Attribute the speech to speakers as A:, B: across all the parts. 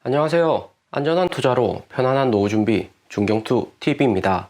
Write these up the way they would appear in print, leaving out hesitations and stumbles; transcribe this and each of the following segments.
A: 안녕하세요. 안전한 투자로 편안한 노후 준비 중경투 TV입니다.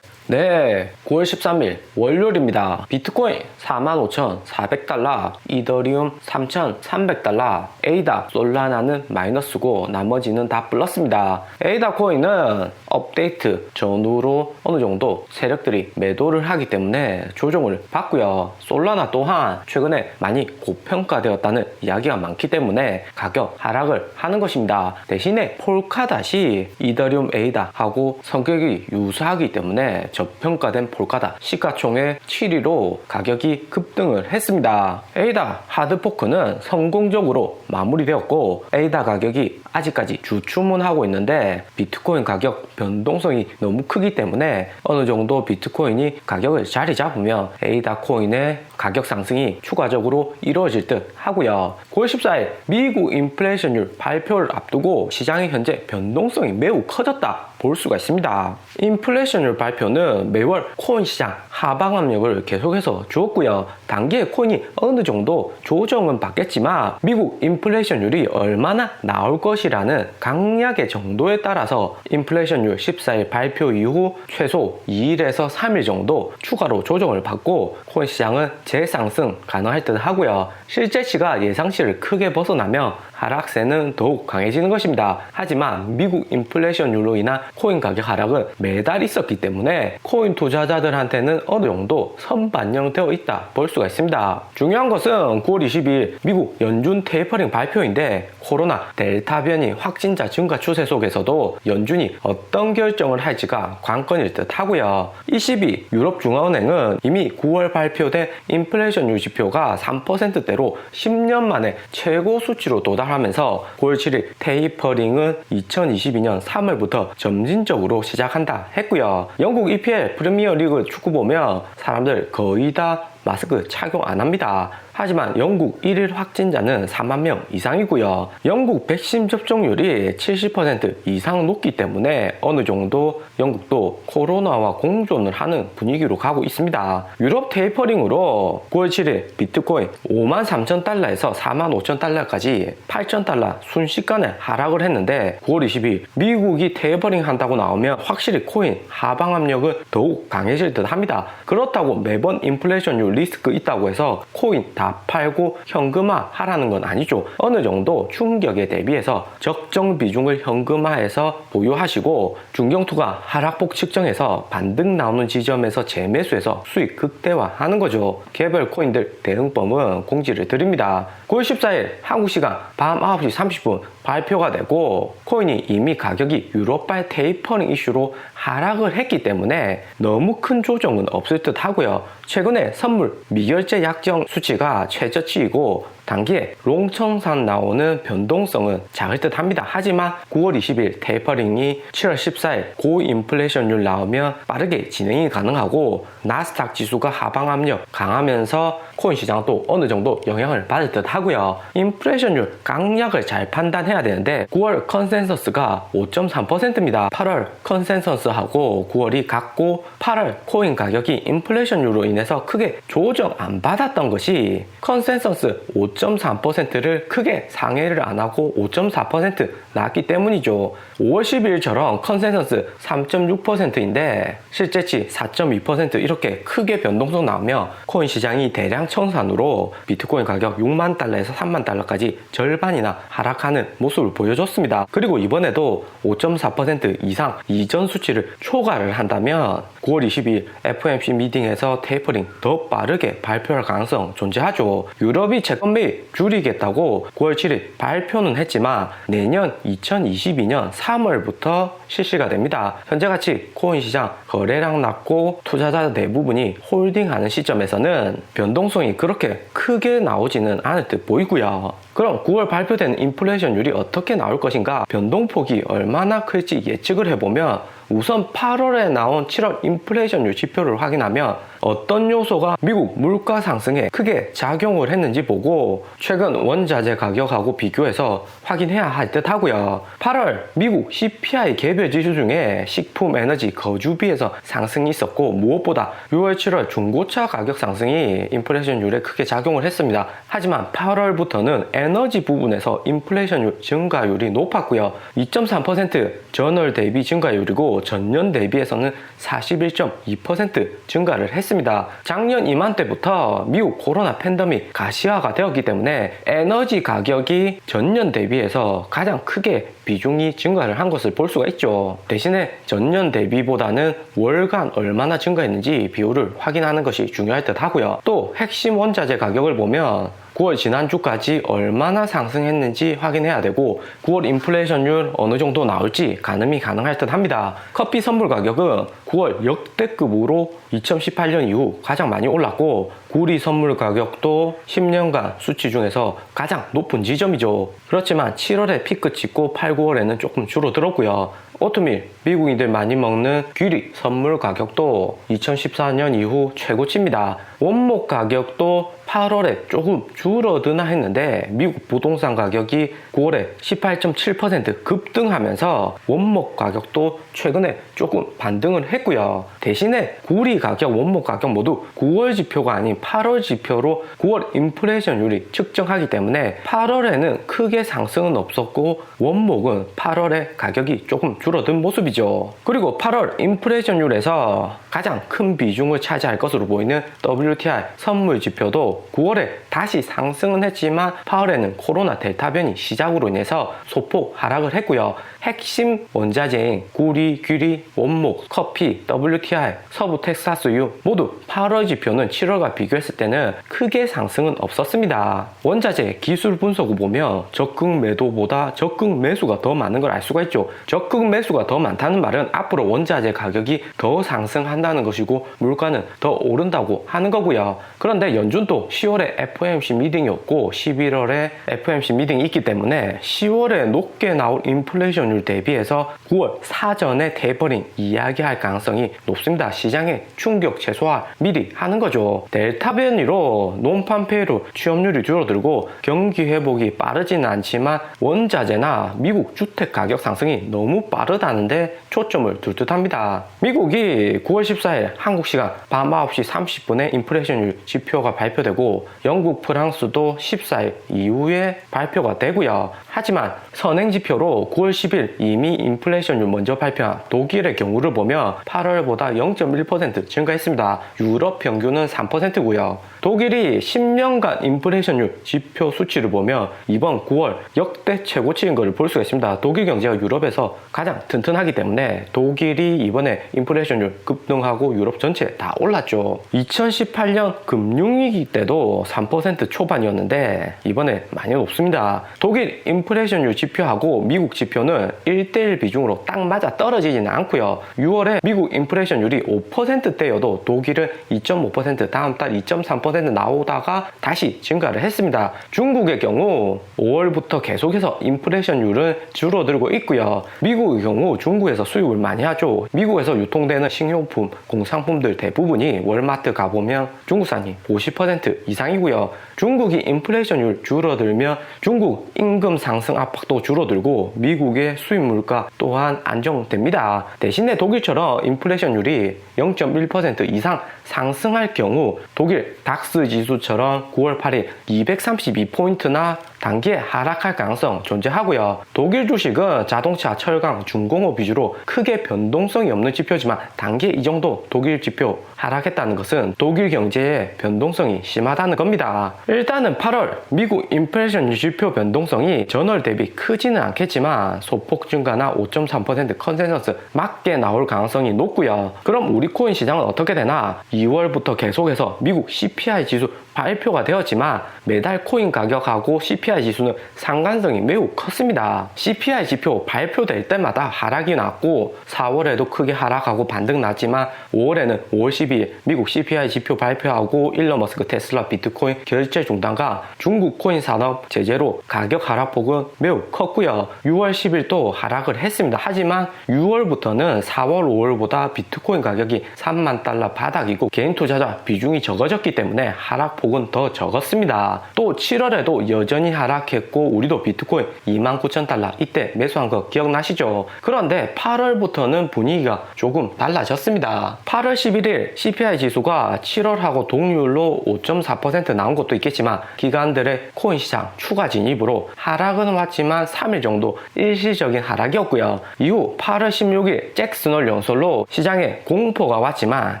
A: 네, 9월 13일 월요일입니다. 비트코인 45,400달러, 이더리움 3,300달러, 에이다, 솔라나는 마이너스고 나머지는 다 플러스입니다. 에이다 코인은 업데이트 전후로 어느 정도 세력들이 매도를 하기 때문에 조정을 받고요. 솔라나 또한 최근에 많이 고평가되었다는 이야기가 많기 때문에 가격 하락을 하는 것입니다. 대신에 폴카닷이 이더리움 에이다하고 성격이 유사하기 때문에 저평가된 폴카닷 시가총액 7위로 가격이 급등을 했습니다. 에이다 하드포크는 성공적으로 마무리되었고 에이다 가격이 아직까지 주춤은하고 있는데 비트코인 가격 변동성이 너무 크기 때문에 어느 정도 비트코인이 가격을 자리 잡으면 에이다 코인의 가격 상승이 추가적으로 이루어질 듯 하고요. 9월 14일 미국 인플레이션율 발표를 앞두고 시장의 현재 변동성이 매우 커졌다 볼 수가 있습니다. 인플레이션율 발표는 매월 코인 시장 하방 압력을 계속해서 주었고요. 단기에 코인이 어느 정도 조정은 받겠지만 미국 인플레이션율이 얼마나 나올 것이라는 강약의 정도에 따라서 인플레이션율 14일 발표 이후 최소 2일에서 3일 정도 추가로 조정을 받고 코인 시장은 재상승 가능할 듯 하고요. 실제치가 예상치를 크게 벗어나면 하락세는 더욱 강해지는 것입니다. 하지만 미국 인플레이션율로 인한 코인 가격 하락은 매달 있었기 때문에 코인 투자자들한테는 어느 정도 선반영되어 있다 볼 수가 있습니다. 중요한 것은 9월 22일 미국 연준 테이퍼링 발표인데 코로나 델타 변이 확진자 증가 추세 속에서도 연준이 어떤 결정을 할지가 관건일 듯 하고요. ECB 유럽중앙은행은 이미 9월 발표된 인플레이션율 지표가 3%대로 10년 만에 최고 수치로 도달하면서 9월 7일 테이퍼링은 2022년 3월부터 점진적으로 시작한다 했고요. 영국 EPL 프리미어 리그 축구 보면 사람들 거의 다 마스크 착용 안 합니다. 하지만 영국 1일 확진자는 4만 명 이상이고요. 영국 백신 접종률이 70% 이상 높기 때문에 어느 정도 영국도 코로나와 공존을 하는 분위기로 가고 있습니다. 유럽 테이퍼링으로 9월 7일 비트코인 53,000달러에서 45,000달러까지 8,000달러 순식간에 하락을 했는데 9월 20일 미국이 테이퍼링 한다고 나오면 확실히 코인 하방 압력은 더욱 강해질 듯 합니다. 그렇다고 매번 인플레이션율 리스크 있다고 해서 코인 다 팔고 현금화 하라는 건 아니죠. 어느 정도 충격에 대비해서 적정 비중을 현금화해서 보유하시고 중경투가 하락폭 측정해서 반등 나오는 지점에서 재매수해서 수익 극대화하는 거죠. 개별 코인들 대응법은 공지를 드립니다. 9월 14일 한국시간 밤 9시 30분 발표가 되고 코인이 이미 가격이 유럽발 테이퍼링 이슈로 하락을 했기 때문에 너무 큰 조정은 없을 듯 하고요. 최근에 선물 미결제 약정 수치가 최저치이고 단기에 롱청산 나오는 변동성은 작을 듯 합니다. 하지만 9월 20일 테이퍼링이 7월 14일 고인플레이션율 나오면 빠르게 진행이 가능하고 나스닥 지수가 하방 압력 강하면서 코인 시장도 어느 정도 영향을 받을 듯 하고요. 인플레이션율 강약을 잘 판단해야 되는데 9월 컨센서스가 5.3%입니다. 8월 컨센서스하고 9월이 같고 8월 코인 가격이 인플레이션율로 인해서 크게 조정 안 받았던 것이 컨센서스 5.3%를 크게 상회를 안 하고 5.4% 나왔기 때문이죠. 5월 12일처럼 컨센서스 3.6%인데 실제치 4.2% 이렇게 크게 변동성 나오면 코인 시장이 대량 청산으로 비트코인 가격 6만 달러에서 3만 달러까지 절반이나 하락하는 모습을 보여줬습니다. 그리고 이번에도 5.4% 이상 이전 수치를 초과를 한다면 9월 22일 FOMC 미팅에서 테이퍼링 더 빠르게 발표할 가능성 존재하죠. 유럽이 채권 매입 줄이겠다고 9월 7일 발표는 했지만 내년 2022년 3월부터 실시가 됩니다. 현재같이 코인 시장 거래량 낮고 투자자 대부분이 홀딩하는 시점에서는 변동성이 그렇게 크게 나오지는 않을 듯 보이고요. 그럼 9월 발표된 인플레이션율이 어떻게 나올 것인가, 변동폭이 얼마나 클지 예측을 해보면 우선 8월에 나온 7월 인플레이션율 지표를 확인하면 어떤 요소가 미국 물가 상승에 크게 작용을 했는지 보고 최근 원자재 가격하고 비교해서 확인해야 할 듯 하고요. 8월 미국 CPI 개별 지수 중에 식품, 에너지, 거주비에서 상승이 있었고 무엇보다 6월, 7월 중고차 가격 상승이 인플레이션율에 크게 작용을 했습니다. 하지만 8월부터는 에너지 부분에서 인플레이션율 증가율이 높았고요. 2.3% 전월 대비 증가율이고 전년 대비해서는 41.2% 증가를 했습니다. 작년 이맘때부터 미국 코로나 팬데믹 가시화가 되었기 때문에 에너지 가격이 전년 대비해서 가장 크게 비중이 증가를 한 것을 볼 수가 있죠. 대신에 전년 대비보다는 월간 얼마나 증가했는지 비율을 확인하는 것이 중요할 듯 하고요. 또 핵심 원자재 가격을 보면 9월 지난주까지 얼마나 상승했는지 확인해야 되고 9월 인플레이션율 어느 정도 나올지 가늠이 가능할 듯 합니다. 커피 선물 가격은 9월 역대급으로 2018년 이후 가장 많이 올랐고 구리 선물 가격도 10년간 수치 중에서 가장 높은 지점이죠. 그렇지만 7월에 피크 찍고 8, 9월에는 조금 줄어들었고요. 오트밀, 미국인들 많이 먹는 귀리 선물 가격도 2014년 이후 최고치입니다. 원목 가격도 8월에 조금 줄어드나 했는데 미국 부동산 가격이 9월에 18.7% 급등하면서 원목 가격도 최근에 조금 반등을 했고요. 대신에 구리 가격, 원목 가격 모두 9월 지표가 아닌 8월 지표로 9월 인플레이션율이 측정하기 때문에 8월에는 크게 상승은 없었고 원목은 8월에 가격이 조금 줄어든 모습이죠. 그리고 8월 인플레이션율에서 가장 큰 비중을 차지할 것으로 보이는 WTI 선물 지표도 9월에 다시 상승은 했지만 8월에는 코로나 델타 변이 시작으로 인해서 소폭 하락을 했고요. 핵심 원자재인 구리, 귀리, 원목, 커피, WTI, 서부 텍사스유 모두 8월 지표는 7월과 비교했을 때는 크게 상승은 없었습니다. 원자재 기술 분석을 보면 적극 매도보다 적극 매수가 더 많은 걸 알 수가 있죠. 적극 매수가 더 많다는 말은 앞으로 원자재 가격이 더 상승한다는 것이고 물가는 더 오른다고 하는 거고요. 그런데 연준도 10월에 FOMC 미팅이었고 11월에 FOMC 미팅이 있기 때문에 10월에 높게 나올 인플레이션율 대비해서 9월 사전에 테이퍼링 이야기할 가능성이 높습니다. 시장에 충격 최소화 미리 하는 거죠. 델타 변이로 논판페이로 취업률이 줄어들고 경기 회복이 빠르지는 않지만 원자재나 미국 주택 가격 상승이 너무 빠르다는데 초점을 둘 듯합니다. 미국이 9월 14일 한국 시간 밤 9시 30분에 인플레이션율 지표가 발표되고 영국, 프랑스도 14일 이후에 발표가 되고요. 하지만 선행지표로 9월 10일 이미 인플레이션율 먼저 발표한 독일의 경우를 보면 8월보다 0.1% 증가했습니다. 유럽 평균은 3%고요. 독일이 10년간 인플레이션율 지표 수치를 보면 이번 9월 역대 최고치인 것을 볼 수가 있습니다. 독일 경제가 유럽에서 가장 튼튼하기 때문에 독일이 이번에 인플레이션율 급등하고 유럽 전체 다 올랐죠. 2018년 금융위기 때도 3% 초반이었는데 이번에 많이 높습니다. 독일 인플레이션율 지표하고 미국 지표는 1대1 비중으로 딱 맞아 떨어지지는 않고요. 6월에 미국 인플레이션율이 5%대여도 독일은 2.5% 다음 달 2.3% 나오다가 다시 증가를 했습니다. 중국의 경우 5월부터 계속해서 인플레이션율은 줄어들고 있고요. 미국의 경우 중국에서 수입을 많이 하죠. 미국에서 유통되는 식료품, 공산품들 대부분이 월마트 가보면 중국산이 50% 이상이고요. 중국이 인플레이션율 줄어들면 중국 임금 상승 압박도 줄어들고 미국의 수입 물가 또한 안정됩니다. 대신에 독일처럼 인플레이션율이 0.1% 이상 상승할 경우 독일 닥스 지수처럼 9월 8일 232포인트나 단기에 하락할 가능성 존재하고요. 독일 주식은 자동차, 철강, 중공업 위주로 크게 변동성이 없는 지표지만 단기에 이 정도 독일 지표 하락했다는 것은 독일 경제의 변동성이 심하다는 겁니다. 일단은 8월 미국 인플레이션 지표 변동성이 전월 대비 크지는 않겠지만 소폭 증가나 5.3% 컨센서스 맞게 나올 가능성이 높고요. 그럼 우리 코인 시장은 어떻게 되나? 2월부터 계속해서 미국 CPI 지수 발표가 되었지만 매달 코인 가격하고 CPI CPI 지수는 상관성이 매우 컸습니다. CPI 지표 발표될 때마다 하락이 났고 4월에도 크게 하락하고 반등 났지만 5월에는 5월 12일 미국 CPI 지표 발표하고 일론 머스크 테슬라 비트코인 결제 중단과 중국 코인 산업 제재로 가격 하락폭은 매우 컸고요. 6월 10일 또 하락을 했습니다. 하지만 6월부터는 4월, 5월보다 비트코인 가격이 3만 달러 바닥이고 개인 투자자 비중이 적어졌기 때문에 하락폭은 더 적었습니다. 또 7월에도 여전히 하락했고 우리도 비트코인 29,000달러 이때 매수한 거 기억나시죠? 그런데 8월부터는 분위기가 조금 달라졌습니다. 8월 11일 CPI 지수가 7월하고 동률로 5.4% 나온 것도 있겠지만 기관들의 코인 시장 추가 진입으로 하락은 왔지만 3일 정도 일시적인 하락이었고요. 이후 8월 16일 잭슨홀 연설로 시장에 공포가 왔지만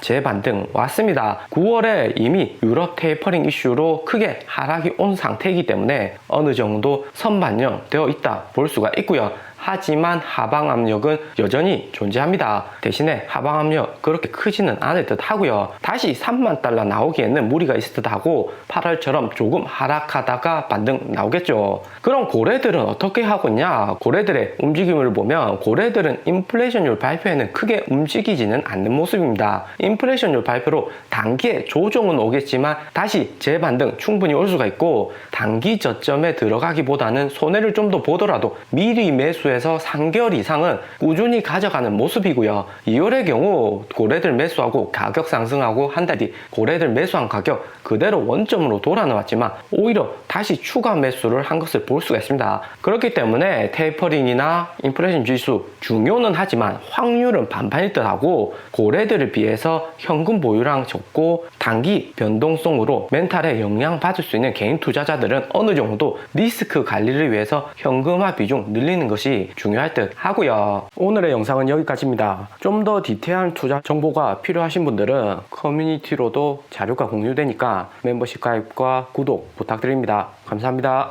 A: 재반등 왔습니다. 9월에 이미 유럽 테이퍼링 이슈로 크게 하락이 온 상태이기 때문에 어느 정도 선반영 되어 있다 볼 수가 있고요. 하지만 하방 압력은 여전히 존재합니다. 대신에 하방 압력 그렇게 크지는 않을 듯 하고요. 다시 3만 달러 나오기에는 무리가 있을 듯 하고 8월처럼 조금 하락하다가 반등 나오겠죠. 그럼 고래들은 어떻게 하고 있냐? 고래들의 움직임을 보면 고래들은 인플레이션율 발표에는 크게 움직이지는 않는 모습입니다. 인플레이션율 발표로 단기에 조정은 오겠지만 다시 재반등 충분히 올 수가 있고 단기 저점에 들어가기보다는 손해를 좀 더 보더라도 미리 매수해서 3개월 이상은 꾸준히 가져가는 모습이고요. 2월의 경우 고래들 매수하고 가격 상승하고 한 달 뒤 고래들 매수한 가격 그대로 원점으로 돌아 나왔지만 오히려 다시 추가 매수를 한 것을 볼 수가 있습니다. 그렇기 때문에 테이퍼링이나 인플레이션 지수 중요는 하지만 확률은 반반일 듯 하고 고래들을 비해서 현금 보유량 적고 단기 변동성으로 멘탈에 영향받을 수 있는 개인 투자자들은 어느 정도 리스크 관리를 위해서 현금화 비중 늘리는 것이 중요할 듯 하고요. 오늘의 영상은 여기까지입니다. 좀 더 디테일한 투자 정보가 필요하신 분들은 커뮤니티로도 자료가 공유되니까 멤버십 가입과 구독 부탁드립니다. 감사합니다.